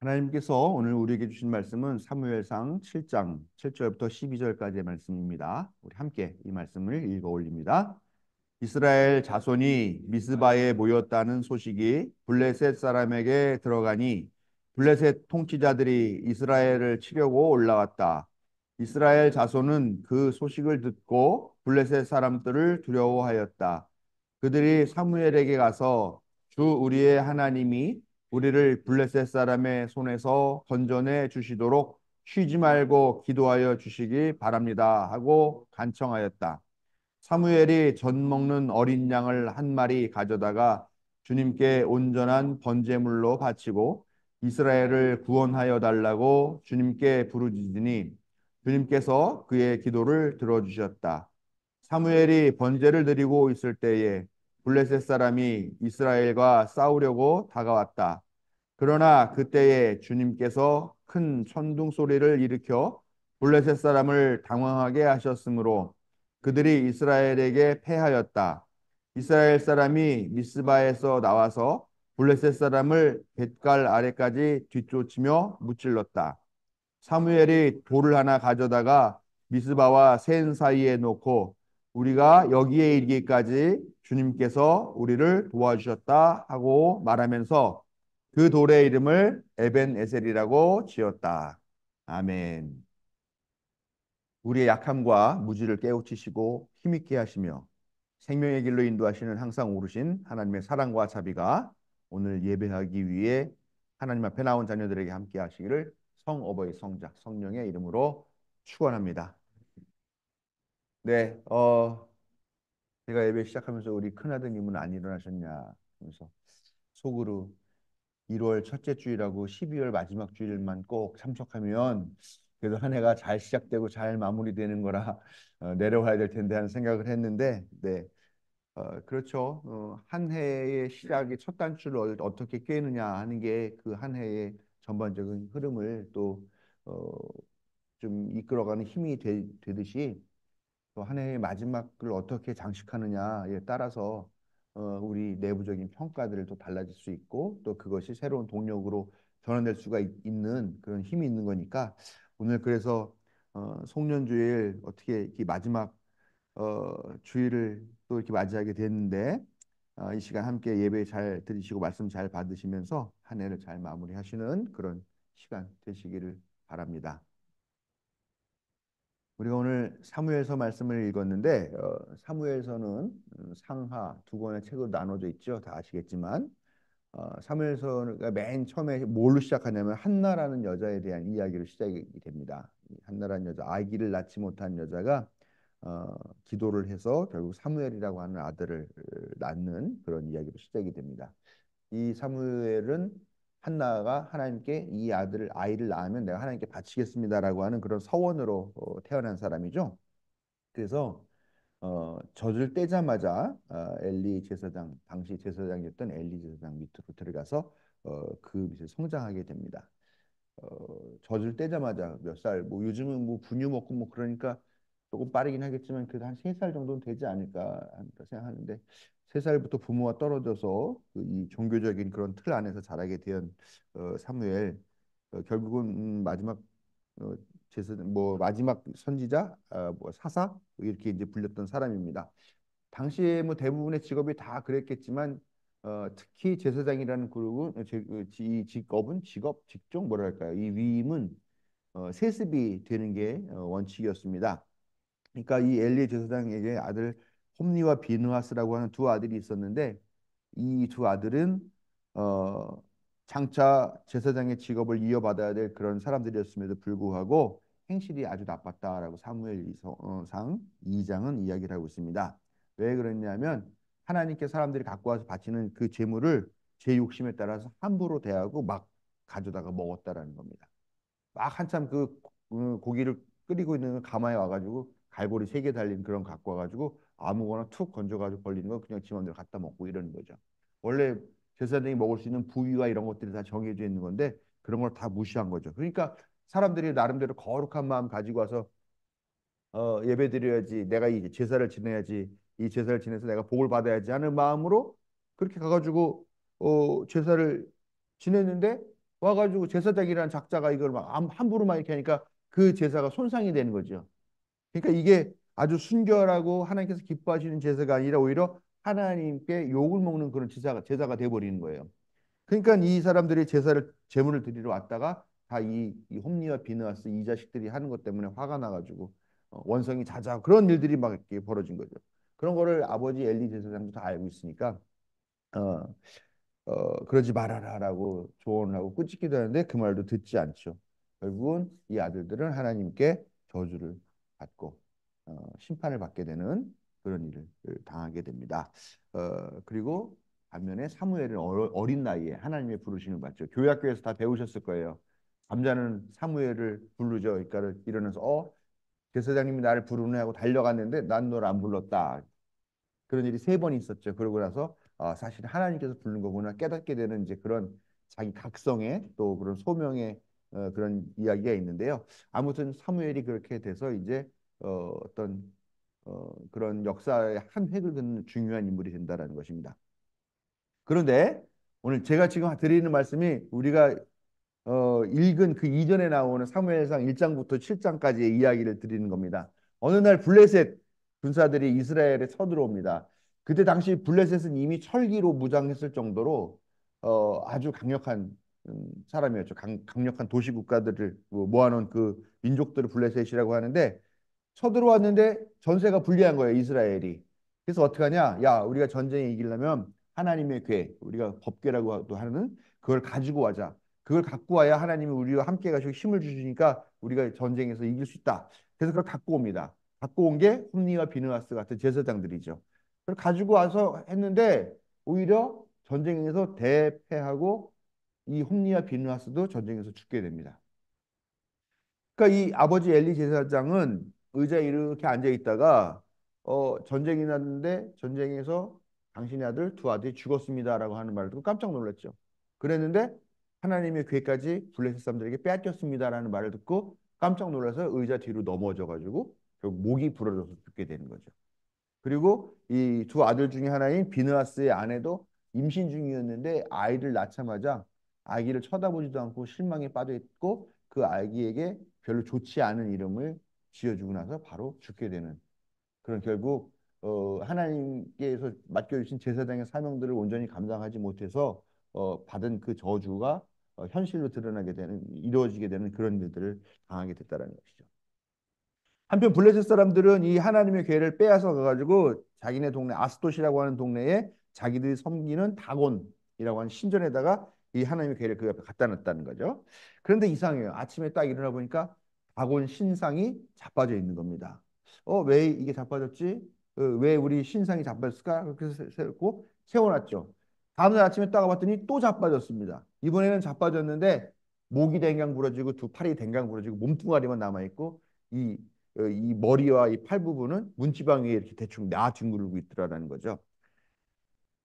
하나님께서 오늘 우리에게 주신 말씀은 사무엘상 7장 7절부터 12절까지의 말씀입니다. 우리 함께 이 말씀을 읽어 올립니다. 이스라엘 자손이 미스바에 모였다는 소식이 블레셋 사람에게 들어가니 블레셋 통치자들이 이스라엘을 치려고 올라왔다. 이스라엘 자손은 그 소식을 듣고 블레셋 사람들을 두려워하였다. 그들이 사무엘에게 가서 주 우리의 하나님이 우리를 블레셋 사람의 손에서 건져내 주시도록 쉬지 말고 기도하여 주시기 바랍니다 하고 간청하였다. 사무엘이 젖 먹는 어린 양을 한 마리 가져다가 주님께 온전한 번제물로 바치고 이스라엘을 구원하여 달라고 주님께 부르짖으니 주님께서 그의 기도를 들어주셨다. 사무엘이 번제를 드리고 있을 때에 블레셋 사람이 이스라엘과 싸우려고 다가왔다. 그러나 그때에 주님께서 큰 천둥 소리를 일으켜 블레셋 사람을 당황하게 하셨으므로 그들이 이스라엘에게 패하였다. 이스라엘 사람이 미스바에서 나와서 블레셋 사람을 뱃갈 아래까지 뒤쫓으며 무찔렀다. 사무엘이 돌을 하나 가져다가 미스바와 센 사이에 놓고 우리가 여기에 이르기까지 주님께서 우리를 도와주셨다 하고 말하면서 그 돌의 이름을 에벤 에셀이라고 지었다. 아멘. 우리의 약함과 무지를 깨우치시고 힘있게 하시며 생명의 길로 인도하시는 항상 오르신 하나님의 사랑과 자비가 오늘 예배하기 위해 하나님 앞에 나온 자녀들에게 함께 하시기를 성어버이 성자 성령의 이름으로 축원합니다. 네, 제가 예배 시작하면서 우리 큰아드님은 안 일어나셨냐 하면서 속으로 1월 첫째 주일하고 12월 마지막 주일만 꼭 참석하면 그래도 한 해가 잘 시작되고 잘 마무리되는 거라 내려와야 될 텐데 하는 생각을 했는데, 네, 그렇죠. 한 해의 시작의 첫 단추를 어떻게 꿰느냐 하는 게 그 한 해의 전반적인 흐름을 또 어, 좀 이끌어가는 힘이 되듯이 또 한 해의 마지막을 어떻게 장식하느냐에 따라서 우리 내부적인 평가들을 또 달라질 수 있고 또 그것이 새로운 동력으로 전환될 수가 있는 그런 힘이 있는 거니까 오늘 그래서 송년주일 어떻게 이렇게 마지막 주일을 또 이렇게 맞이하게 됐는데 이 시간 함께 예배 잘 들으시고 말씀 잘 받으시면서 한 해를 잘 마무리하시는 그런 시간 되시기를 바랍니다. 우리가 오늘 사무엘서 말씀을 읽었는데 사무엘서는 상하 두 권의 책으로 나눠져 있죠. 다 아시겠지만 사무엘서가 맨 처음에 뭘로 시작하냐면 한나라는 여자에 대한 이야기로 시작이 됩니다. 한나라는 여자, 아기를 낳지 못한 여자가 어, 기도를 해서 결국 사무엘이라고 하는 아들을 낳는 그런 이야기로 시작이 됩니다. 이 사무엘은 한나가 하나님께 이 아이를 낳으면 내가 하나님께 바치겠습니다라고 하는 그런 서원으로 태어난 사람이죠. 그래서 젖을 떼자마자 엘리 제사장 당시 제사장이었던 엘리 제사장 밑으로 들어가서 그 밑에 성장하게 됩니다. 젖을 떼자마자 몇 살, 뭐 요즘은 뭐 분유 먹고 뭐 그러니까 조금 빠르긴 하겠지만 그래도 한 3살 정도는 되지 않을까 생각하는데 3살부터 부모와 떨어져서 그이 종교적인 그런 틀 안에서 자라게 된 사무엘 결국은 마지막 어, 뭐 마지막 선지자, 뭐 사사 이렇게 이제 불렸던 사람입니다. 당시에 뭐 대부분의 직업이 다 그랬겠지만 특히 제사장이라는 그룹은 이 직업은 직종 뭐랄까요? 이 위임은 세습이 되는 게 원칙이었습니다. 그러니까 이 엘리 제사장에게 아들 홈니와 비느하스라고 하는 두 아들이 있었는데 이 두 아들은 어, 장차 제사장의 직업을 이어받아야 될 그런 사람들이었음에도 불구하고 행실이 아주 나빴다라고 사무엘상 2장은 이야기를 하고 있습니다. 왜 그랬냐면 하나님께 사람들이 갖고 와서 바치는 그 제물을 제 욕심에 따라서 함부로 대하고 막 가져다가 먹었다라는 겁니다. 막 한참 고기를 끓이고 있는 가마에 와가지고 갈고리 3개 달린 그런 갖고 와가지고 아무거나 툭 건져가지고 걸리는 거 그냥 지 맘대로 갖다 먹고 이러는 거죠. 원래 제사장이 먹을 수 있는 부위와 이런 것들이 다 정해져 있는 건데 그런 걸 다 무시한 거죠. 그러니까 사람들이 나름대로 거룩한 마음 가지고 와서 예배 드려야지, 내가 이 제사를 지내야지, 이 제사를 지내서 내가 복을 받아야지 하는 마음으로 그렇게 가가지고 제사를 지냈는데 와가지고 제사장이라는 작자가 이걸 막 함부로 막 이렇게 하니까 그 제사가 손상이 되는 거죠. 그러니까 이게 아주 순결하고 하나님께서 기뻐하시는 제사가 아니라 오히려 하나님께 욕을 먹는 그런 제사가 돼버리는 거예요. 그러니까 이 사람들이 제물을 드리러 왔다가 다 이 홈리와 비느하스 이 자식들이 하는 것 때문에 화가 나가지고 원성이 자자하고 그런 일들이 막 이렇게 벌어진 거죠. 그런 거를 아버지 엘리 제사장도 다 알고 있으니까 어, 그러지 말아라라고 조언을 하고 꾸짖기도 하는데 그 말도 듣지 않죠. 결국은 이 아들들은 하나님께 저주를 받고 심판을 받게 되는 그런 일을 당하게 됩니다. 그리고 반면에 사무엘은 어린 나이에 하나님의 부르심을 받죠. 교회학교에서 다 배우셨을 거예요. 잠자는 사무엘을 부르죠. 그러니까 일어나서 제사장님이 나를 부르네 하고 달려갔는데 난 널 안 불렀다. 그런 일이 세 번 있었죠. 그러고 나서 사실 하나님께서 부른 거구나 깨닫게 되는 이제 그런 자기 각성의 또 그런 소명의 그런 이야기가 있는데요. 아무튼 사무엘이 그렇게 돼서 이제 어떤 그런 역사의 한 획을 긋는 중요한 인물이 된다라는 것입니다. 그런데 오늘 제가 지금 드리는 말씀이 우리가 읽은 그 이전에 나오는 사무엘상 1장부터 7장까지의 이야기를 드리는 겁니다. 어느 날 블레셋 군사들이 이스라엘에 쳐들어옵니다. 그때 당시 블레셋은 이미 철기로 무장했을 정도로 아주 강력한 사람이었죠. 강력한 도시 국가들을 모아놓은 그 민족들을 블레셋이라고 하는데 쳐들어왔는데 전세가 불리한 거예요, 이스라엘이. 그래서 어떻게 하냐? 야, 우리가 전쟁에 이기려면 하나님의 궤, 우리가 법궤라고도 하는 그걸 가지고 와자. 그걸 갖고 와야 하나님이 우리와 함께 가시고 힘을 주시니까 우리가 전쟁에서 이길 수 있다. 그래서 그걸 갖고 옵니다. 갖고 온 게 홈리와 비느하스 같은 제사장들이죠. 그걸 가지고 와서 했는데 오히려 전쟁에서 대패하고 이 홈리와 비느하스도 전쟁에서 죽게 됩니다. 그러니까 이 아버지 엘리 제사장은 의자에 이렇게 앉아 있다가 전쟁이 났는데 전쟁에서 당신의 아들 두 아들이 죽었습니다라고 하는 말을 듣고 깜짝 놀랐죠. 그랬는데 하나님의 괴까지 블레셋 사람들에게 빼앗겼습니다라는 말을 듣고 깜짝 놀라서 의자 뒤로 넘어져 가지고 결국 목이 부러져서 죽게 되는 거죠. 그리고 이 두 아들 중에 하나인 비느하스의 아내도 임신 중이었는데 아이를 낳자마자 아기를 쳐다보지도 않고 실망에 빠져 있고 그 아기에게 별로 좋지 않은 이름을 지어주고 나서 바로 죽게 되는 그런 결국 하나님께서 맡겨주신 제사장의 사명들을 온전히 감당하지 못해서 받은 그 저주가 현실로 드러나게 되는 이루어지게 되는 그런 일들을 당하게 됐다라는 것이죠. 한편 블레셋 사람들은 이 하나님의 괴를 빼앗아 가가지고 자기네 동네 아스돗이라고 하는 동네에 자기들이 섬기는 다곤이라고 하는 신전에다가 이 하나님의 괴를 그 옆에 갖다 놨다는 거죠. 그런데 이상해요. 아침에 딱 일어나 보니까 다곤 신상이 자빠져 있는 겁니다. 왜 이게 자빠졌지? 왜 우리 신상이 자빠졌을까? 그렇게 세웠고 세워놨죠. 다음날 아침에 딱 봤더니 또 자빠졌습니다. 이번에는 자빠졌는데 목이 댕강 부러지고 두 팔이 댕강 부러지고 몸뚱아리만 남아있고 이 이 머리와 이 팔 부분은 문지방 위에 이렇게 대충 둥글고 있더라라는 거죠.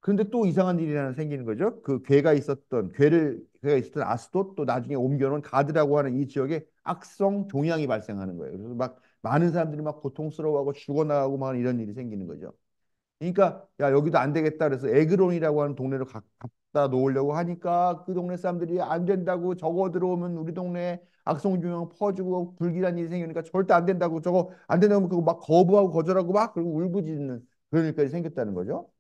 그런데 또 이상한 일이 하나 생기는 거죠. 그 괴가 있었던 아스돗 또 나중에 옮겨놓은 가드라고 하는 이 지역에 악성 종양이 발생하는 거예요. 그래서 막 많은 사람들이 막 고통스러워하고 죽어나가고 막 이런 일이 생기는 거죠. 그러니까 야 여기도 안 되겠다 그래서 에그론이라고 하는 동네로 갖다 놓으려고 하니까 그 동네 사람들이 안 된다고 저거 들어오면 우리 동네에 악성종양 퍼지고 불길한 일이 생기니까 절대 안 된다고 저거 안 된다고 그거 막 거부하고 거절하고 막 그리고 울부짖는 그런 일까지 생겼다는 거죠.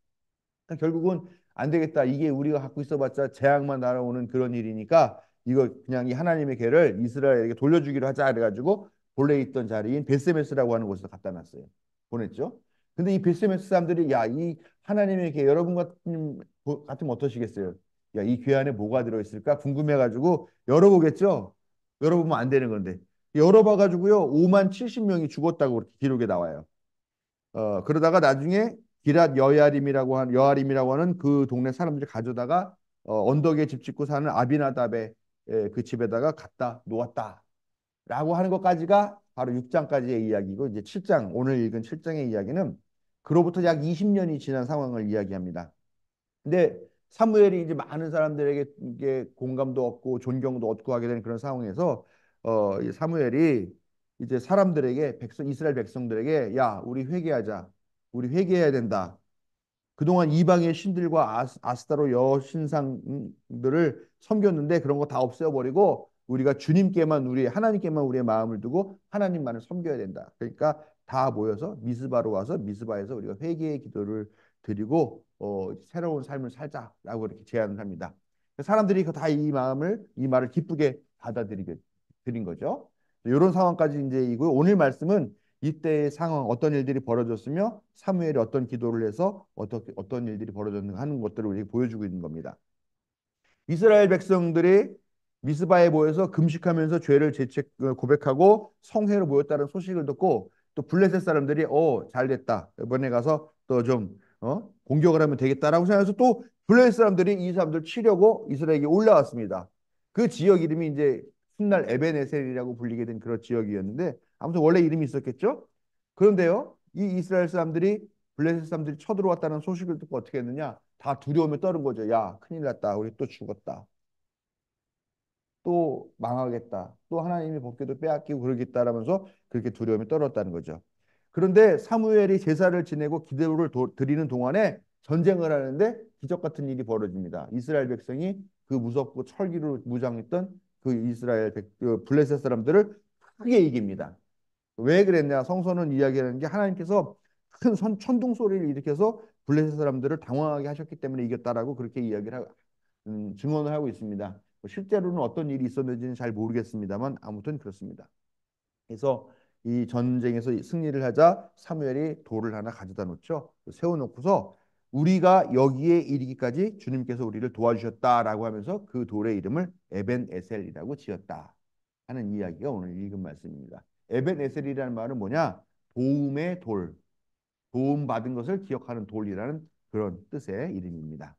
그러니까 결국은 안 되겠다. 이게 우리가 갖고 있어봤자 재앙만 날아오는 그런 일이니까 이거 그냥 이 하나님의 괴를 이스라엘에게 돌려주기로 하자 그래가지고 본래 있던 자리인 베세메스라고 하는 곳에서 갖다 놨어요. 보냈죠. 근데 이 베세메스 사람들이 야, 이 하나님의 괴 여러분 같으면 어떠시겠어요? 야, 이 괴 안에 뭐가 들어있을까 궁금해가지고 열어보겠죠. 열어보면 안 되는 건데 열어봐가지고요 5만 70명이 죽었다고 그렇게 기록에 나와요. 그러다가 나중에 기랏 여아림이라고 하는 그 동네 사람들이 가져다가 언덕에 집 짓고 사는 아비나답의 그 집에다가 갖다 놓았다라고 하는 것까지가 바로 6장까지의 이야기고 이제 7장 오늘 읽은 7장의 이야기는 그로부터 약 20년이 지난 상황을 이야기합니다. 근데 사무엘이 이제 많은 사람들에게 이게 공감도 얻고 존경도 얻고 하게 되는 그런 상황에서 이 사무엘이 이제 사람들에게 이스라엘 백성들에게 야 우리 회개하자 우리 회개해야 된다 그동안 이방의 신들과 아스타로 여신상들을 섬겼는데 그런 거 다 없애버리고 우리가 주님께만 우리 하나님께만 우리의 마음을 두고 하나님만을 섬겨야 된다. 그러니까 다 모여서 미스바로 와서 미스바에서 우리가 회개의 기도를 드리고 새로운 삶을 살자라고 이렇게 제안을 합니다. 사람들이 다 이 말을 기쁘게 받아들이게 드린 거죠. 이런 상황까지 이제 이고 오늘 말씀은 이때의 상황 어떤 일들이 벌어졌으며 사무엘이 어떤 기도를 해서 어떤 일들이 벌어졌는가 하는 것들을 우리에게 보여주고 있는 겁니다. 이스라엘 백성들이 미스바에 모여서 금식하면서 죄를 고백하고 성회로 모였다는 소식을 듣고 또 블레셋 사람들이 잘 됐다. 이번에 가서 또 좀 공격을 하면 되겠다라고 생각해서 또 블레셋 사람들이 이 사람들 치려고 이스라엘에게 올라왔습니다. 그 지역 이름이 이제 훗날 에벤에셀이라고 불리게 된 그런 지역이었는데 아무튼 원래 이름이 있었겠죠. 그런데요, 이 이스라엘 사람들이 블레셋 사람들이 쳐들어왔다는 소식을 듣고 어떻게 했느냐? 다 두려움에 떨은 거죠. 야, 큰일 났다. 우리 또 죽었다. 또 망하겠다. 또 하나님의 법궤도 빼앗기고 그러겠다라면서 그렇게 두려움에 떨었다는 거죠. 그런데 사무엘이 제사를 지내고 기도를 드리는 동안에 전쟁을 하는데 기적 같은 일이 벌어집니다. 이스라엘 백성이 그 무섭고 철기로 무장했던 그 그 블레셋 사람들을 크게 이깁니다. 왜 그랬냐? 성서는 이야기하는 게 하나님께서 큰 천둥 소리를 일으켜서 블레셋 사람들을 당황하게 하셨기 때문에 이겼다라고 그렇게 증언을 하고 있습니다. 뭐 실제로는 어떤 일이 있었는지는 잘 모르겠습니다만 아무튼 그렇습니다. 그래서 이 전쟁에서 승리를 하자 사무엘이 돌을 하나 가져다 놓죠. 세워놓고서 우리가 여기에 이르기까지 주님께서 우리를 도와주셨다라고 하면서 그 돌의 이름을 에벤 에셀이라고 지었다 하는 이야기가 오늘 읽은 말씀입니다. 에벤 에셀이라는 말은 뭐냐? 도움의 돌, 도움 받은 것을 기억하는 돌이라는 그런 뜻의 이름입니다.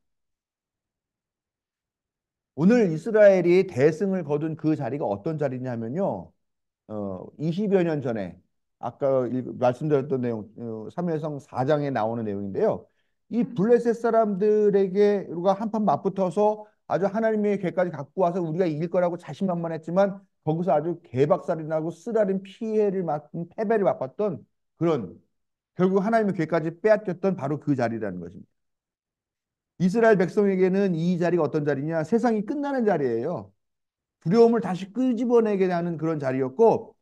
오늘 이스라엘이 대승을 거둔 그 자리가 어떤 자리냐면요. 20여 년 전에 아까 말씀드렸던 내용 사무엘상 4장에 나오는 내용인데요. 이 블레셋 사람들에게 우리가 한판 맞붙어서 아주 하나님의 궤까지 갖고 와서 우리가 이길 거라고 자신만만했지만 거기서 아주 개박살이 나고 쓰라린 패배를 맛봤던 그런 결국 하나님의 궤까지 빼앗겼던 바로 그 자리라는 것입니다. 이스라엘 백성에게는 이 자리가 어떤 자리냐? 세상이 끝나는 자리예요. 두려움을 다시 끄집어내게 하는 그런 자리였고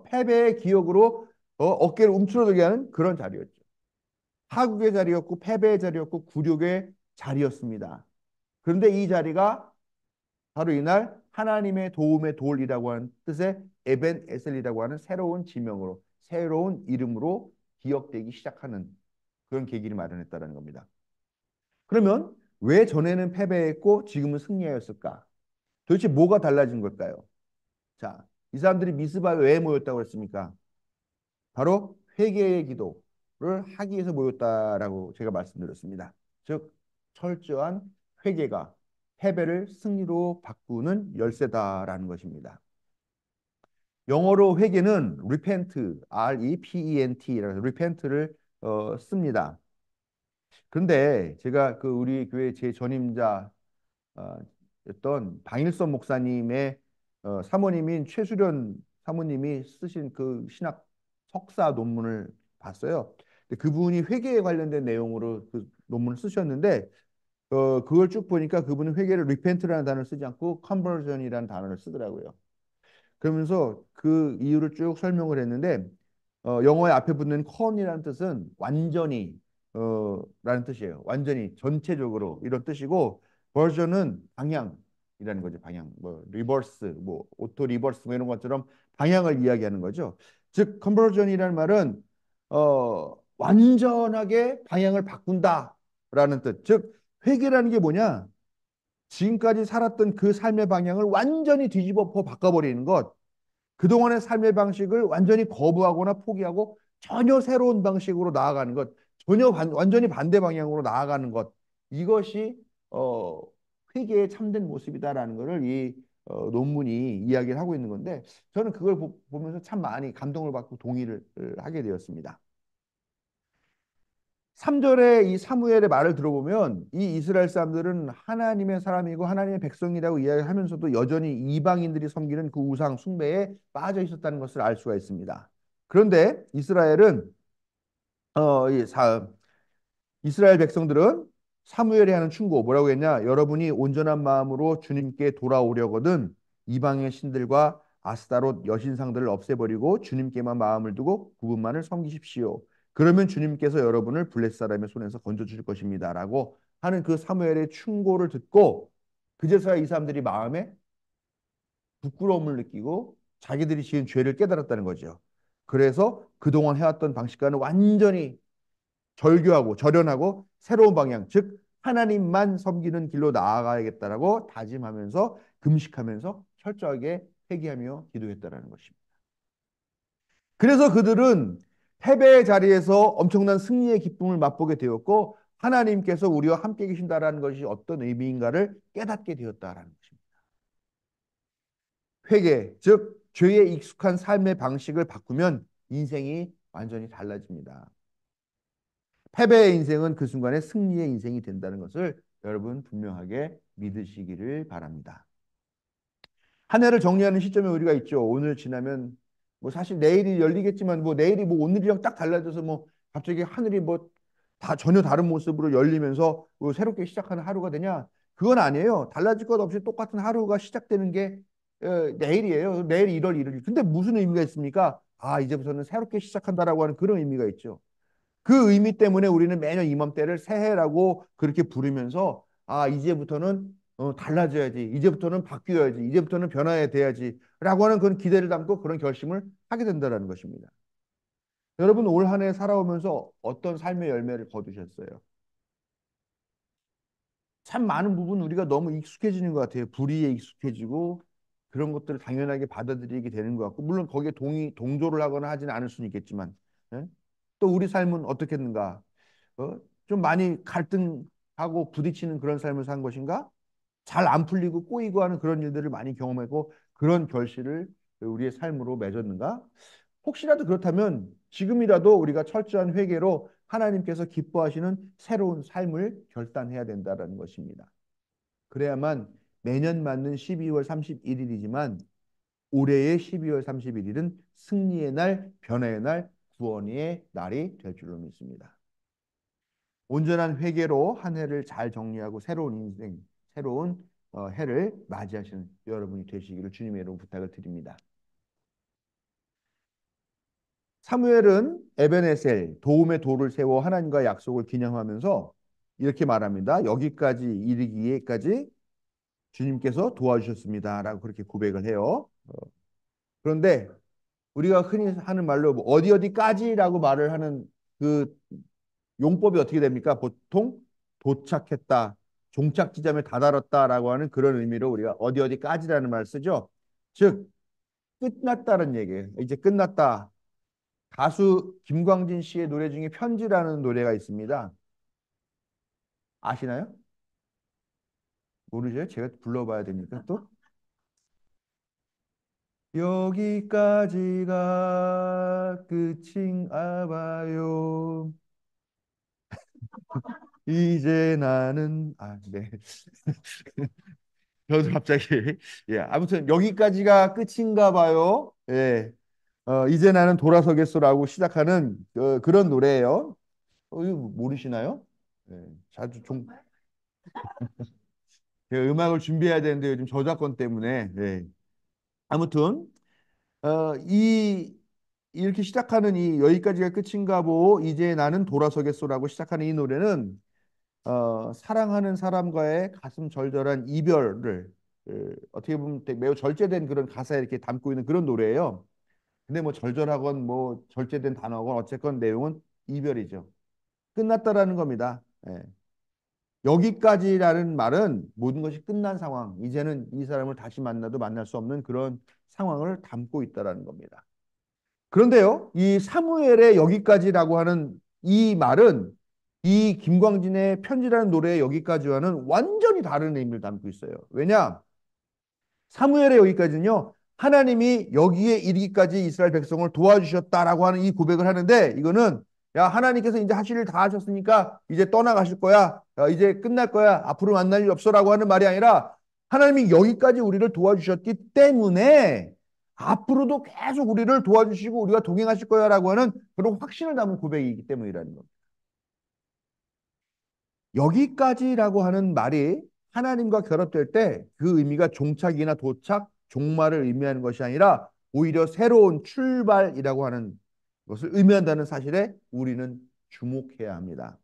패배의 기억으로 어깨를 움츠러들게 하는 그런 자리였죠. 하국의 자리였고 패배의 자리였고 굴욕의 자리였습니다. 그런데 이 자리가 바로 이날 하나님의 도움의 돌이라고 하는 뜻의 에벤 에셀이라고 하는 새로운 지명으로 새로운 이름으로 기억되기 시작하는 그런 계기를 마련했다는 겁니다. 그러면 왜 전에는 패배했고 지금은 승리하였을까? 도대체 뭐가 달라진 걸까요? 자, 이 사람들이 미스바에 왜 모였다고 했습니까? 바로 회개의 기도를 하기 위해서 모였다라고 제가 말씀드렸습니다. 즉, 철저한 회개가 패배를 승리로 바꾸는 열쇠다라는 것입니다. 영어로 회개는 repent, R-E-P-E-N-T라고 repent를 씁니다. 그런데 제가 그 우리 교회 제 전임자 였던 방일선 목사님의 사모님인 최수련 사모님이 쓰신 그 신학 석사 논문을 봤어요. 근데 그분이 회계에 관련된 내용으로 그 논문을 쓰셨는데 그걸 쭉 보니까 그분은 회계를 repent라는 단어를 쓰지 않고 conversion이라는 단어를 쓰더라고요. 그러면서 그 이유를 쭉 설명을 했는데 영어의 앞에 붙는 con이라는 뜻은 완전히 라는 뜻이에요. 완전히 전체적으로 이런 뜻이고 version은 방향이라는 거죠. 방향. 뭐 리버스, 뭐 오토 리버스 뭐 이런 것처럼 방향을 이야기하는 거죠. 즉 conversion이라는 말은 완전하게 방향을 바꾼다라는 뜻. 즉 회개라는 게 뭐냐? 지금까지 살았던 그 삶의 방향을 완전히 뒤집어 바꿔버리는 것. 그동안의 삶의 방식을 완전히 거부하거나 포기하고 전혀 새로운 방식으로 나아가는 것, 완전히 반대 방향으로 나아가는 것. 이것이 어, 회개의 참된 모습이다라는 것을 이 논문이 이야기를 하고 있는 건데 저는 그걸 보면서 참 많이 감동을 받고 동의를 하게 되었습니다. 3절에 이 사무엘의 말을 들어보면 이 이스라엘 사람들은 하나님의 사람이고 하나님의 백성이라고 이야기하면서도 여전히 이방인들이 섬기는 그 우상 숭배에 빠져 있었다는 것을 알 수가 있습니다. 그런데 이스라엘은 이 이스라엘 백성들은 사무엘이 하는 충고 뭐라고 했냐? 여러분이 온전한 마음으로 주님께 돌아오려거든 이방의 신들과 아스타롯 여신상들을 없애버리고 주님께만 마음을 두고 그분만을 섬기십시오. 그러면 주님께서 여러분을 블레셋 사람의 손에서 건져주실 것입니다라고 하는 그 사무엘의 충고를 듣고 그제서야 이 사람들이 마음에 부끄러움을 느끼고 자기들이 지은 죄를 깨달았다는 거죠. 그래서 그동안 해왔던 방식과는 완전히 절교하고 절연하고 새로운 방향, 즉 하나님만 섬기는 길로 나아가야겠다라고 다짐하면서 금식하면서 철저하게 회개하며 기도했다라는 것입니다. 그래서 그들은 패배의 자리에서 엄청난 승리의 기쁨을 맛보게 되었고 하나님께서 우리와 함께 계신다라는 것이 어떤 의미인가를 깨닫게 되었다라는 것입니다. 회개, 즉 죄에 익숙한 삶의 방식을 바꾸면 인생이 완전히 달라집니다. 패배의 인생은 그 순간에 승리의 인생이 된다는 것을 여러분 분명하게 믿으시기를 바랍니다. 한 해를 정리하는 시점에 우리가 있죠. 오늘 지나면 뭐 사실 내일이 열리겠지만 뭐 내일이 뭐 오늘이랑 딱 달라져서 뭐 갑자기 하늘이 뭐 다 전혀 다른 모습으로 열리면서 뭐 새롭게 시작하는 하루가 되냐? 그건 아니에요. 달라질 것 없이 똑같은 하루가 시작되는 게 내일이에요. 내일 1월 1일. 근데 무슨 의미가 있습니까? 아, 이제부터는 새롭게 시작한다라고 하는 그런 의미가 있죠. 그 의미 때문에 우리는 매년 이맘때를 새해라고 그렇게 부르면서 아 이제부터는 달라져야지 이제부터는 바뀌어야지 이제부터는 변화해야 돼야지 라고 하는 그런 기대를 담고 그런 결심을 하게 된다는 것입니다. 여러분 올 한 해 살아오면서 어떤 삶의 열매를 거두셨어요? 참 많은 부분 우리가 너무 익숙해지는 것 같아요. 불의에 익숙해지고 그런 것들을 당연하게 받아들이게 되는 것 같고 물론 거기에 동조를 하거나 하지는 않을 수는 있겠지만 예? 또 우리 삶은 어떻겠는가? 좀 많이 갈등하고 부딪히는 그런 삶을 산 것인가? 잘 안 풀리고 꼬이고 하는 그런 일들을 많이 경험하고 그런 결실을 우리의 삶으로 맺었는가? 혹시라도 그렇다면 지금이라도 우리가 철저한 회개로 하나님께서 기뻐하시는 새로운 삶을 결단해야 된다는 것입니다. 그래야만 매년 맞는 12월 31일이지만 올해의 12월 31일은 승리의 날, 변화의 날, 구원의 날이 될 줄로 믿습니다. 온전한 회개로 한 해를 잘 정리하고 새로운 인생, 새로운 해를 맞이하시는 여러분이 되시기를 주님의 이름으로 부탁을 드립니다. 사무엘은 에베네셀, 도움의 돌을 세워 하나님과 약속을 기념하면서 이렇게 말합니다. 여기까지 이르기에까지 주님께서 도와주셨습니다라고 그렇게 고백을 해요. 그런데 우리가 흔히 하는 말로 뭐 어디 어디까지라고 말을 하는 그 용법이 어떻게 됩니까? 보통 도착했다, 종착 지점에 다다랐다라고 하는 그런 의미로 우리가 어디 어디까지라는 말을 쓰죠. 즉 끝났다는 얘기예요. 이제 끝났다. 가수 김광진 씨의 노래 중에 편지라는 노래가 있습니다. 아시나요? 모르죠? 제가 불러봐야 됩니까? 또 여기까지가 끝인가 봐요. 이제 나는 네. 저도 갑자기 예 아무튼 여기까지가 끝인가 봐요. 예 이제 나는 돌아서겠소라고 시작하는 그런 노래예요. 이거 모르시나요? 예, 자주 제가 음악을 준비해야 되는데 요즘 저작권 때문에 예. 아무튼 이 이렇게 시작하는 이 여기까지가 끝인가 보 이제 나는 돌아서겠소라고 시작하는 이 노래는 사랑하는 사람과의 가슴 절절한 이별을 어떻게 보면 되게 매우 절제된 그런 가사에 이렇게 담고 있는 그런 노래예요. 근데 뭐 절절하건 뭐 절제된 단어건 어쨌건 내용은 이별이죠. 끝났다라는 겁니다. 예. 여기까지라는 말은 모든 것이 끝난 상황, 이제는 이 사람을 다시 만나도 만날 수 없는 그런 상황을 담고 있다라는 겁니다. 그런데요, 이 사무엘의 여기까지라고 하는 이 말은 이 김광진의 편지라는 노래의 여기까지와는 완전히 다른 의미를 담고 있어요. 왜냐? 사무엘의 여기까지는요, 하나님이 여기에 이르기까지 이스라엘 백성을 도와주셨다라고 하는 이 고백을 하는데, 이거는 야, 하나님께서 이제 하실 일 다 하셨으니까 이제 떠나가실 거야. 야, 이제 끝날 거야. 앞으로 만날 일 없어라고 하는 말이 아니라 하나님이 여기까지 우리를 도와주셨기 때문에 앞으로도 계속 우리를 도와주시고 우리가 동행하실 거야라고 하는 그런 확신을 담은 고백이기 때문이라는 겁니다. 여기까지라고 하는 말이 하나님과 결합될 때 그 의미가 종착이나 도착, 종말을 의미하는 것이 아니라 오히려 새로운 출발이라고 하는 것을 의미한다는 사실에 우리는 주목해야 합니다.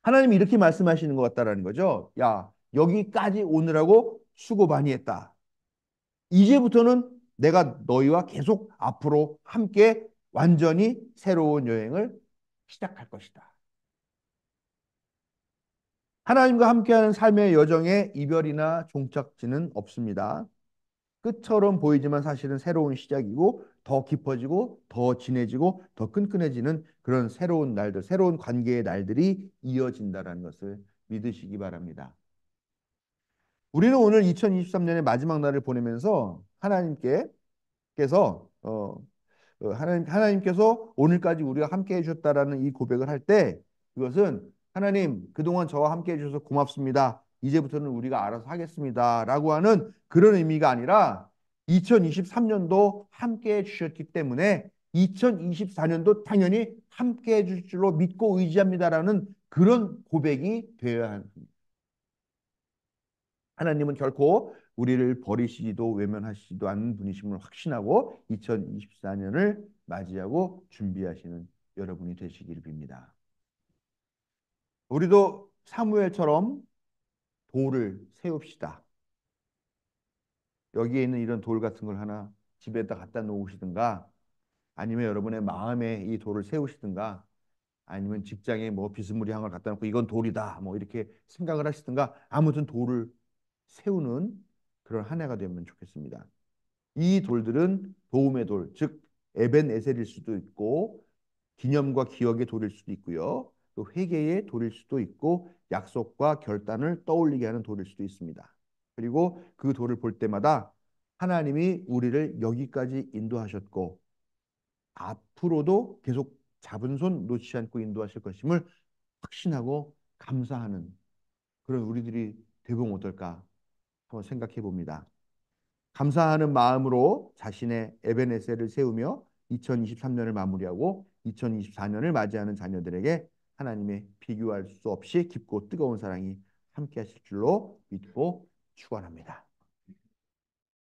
하나님이 이렇게 말씀하시는 것 같다라는 거죠. 야, 여기까지 오느라고 수고 많이 했다. 이제부터는 내가 너희와 계속 앞으로 함께 완전히 새로운 여행을 시작할 것이다. 하나님과 함께하는 삶의 여정에 이별이나 종착지는 없습니다. 끝처럼 보이지만 사실은 새로운 시작이고 더 깊어지고 더 진해지고 더 끈끈해지는 그런 새로운 날들, 새로운 관계의 날들이 이어진다는 것을 믿으시기 바랍니다. 우리는 오늘 2023년의 마지막 날을 보내면서 하나님께서 하나님께서 오늘까지 우리가 함께 해주셨다라는 이 고백을 할 때 그것은 하나님 그동안 저와 함께 해주셔서 고맙습니다. 이제부터는 우리가 알아서 하겠습니다라고 하는 그런 의미가 아니라 2023년도 함께 해주셨기 때문에 2024년도 당연히 함께 해줄 줄로 믿고 의지합니다라는 그런 고백이 되어야 합니다. 하나님은 결코 우리를 버리시지도 외면하시지도 않는 분이심을 확신하고 2024년을 맞이하고 준비하시는 여러분이 되시기를 빕니다. 우리도 사무엘처럼 돌을 세웁시다. 여기에 있는 이런 돌 같은 걸 하나 집에다 갖다 놓으시든가 아니면 여러분의 마음에 이 돌을 세우시든가 아니면 직장에 뭐 비스무리한 걸 갖다 놓고 이건 돌이다 뭐 이렇게 생각을 하시든가 아무튼 돌을 세우는 그런 한 해가 되면 좋겠습니다. 이 돌들은 도움의 돌, 즉 에벤에셀일 수도 있고 기념과 기억의 돌일 수도 있고요. 또 회개의 돌일 수도 있고 약속과 결단을 떠올리게 하는 돌일 수도 있습니다. 그리고 그 돌을 볼 때마다 하나님이 우리를 여기까지 인도하셨고 앞으로도 계속 잡은 손 놓지 않고 인도하실 것임을 확신하고 감사하는 그런 우리들이 되보면 어떨까 한번 생각해 봅니다. 감사하는 마음으로 자신의 에베네셀을 세우며 2023년을 마무리하고 2024년을 맞이하는 자녀들에게 하나님의 비교할 수 없이 깊고 뜨거운 사랑이 함께 하실 줄로 믿고 축원합니다.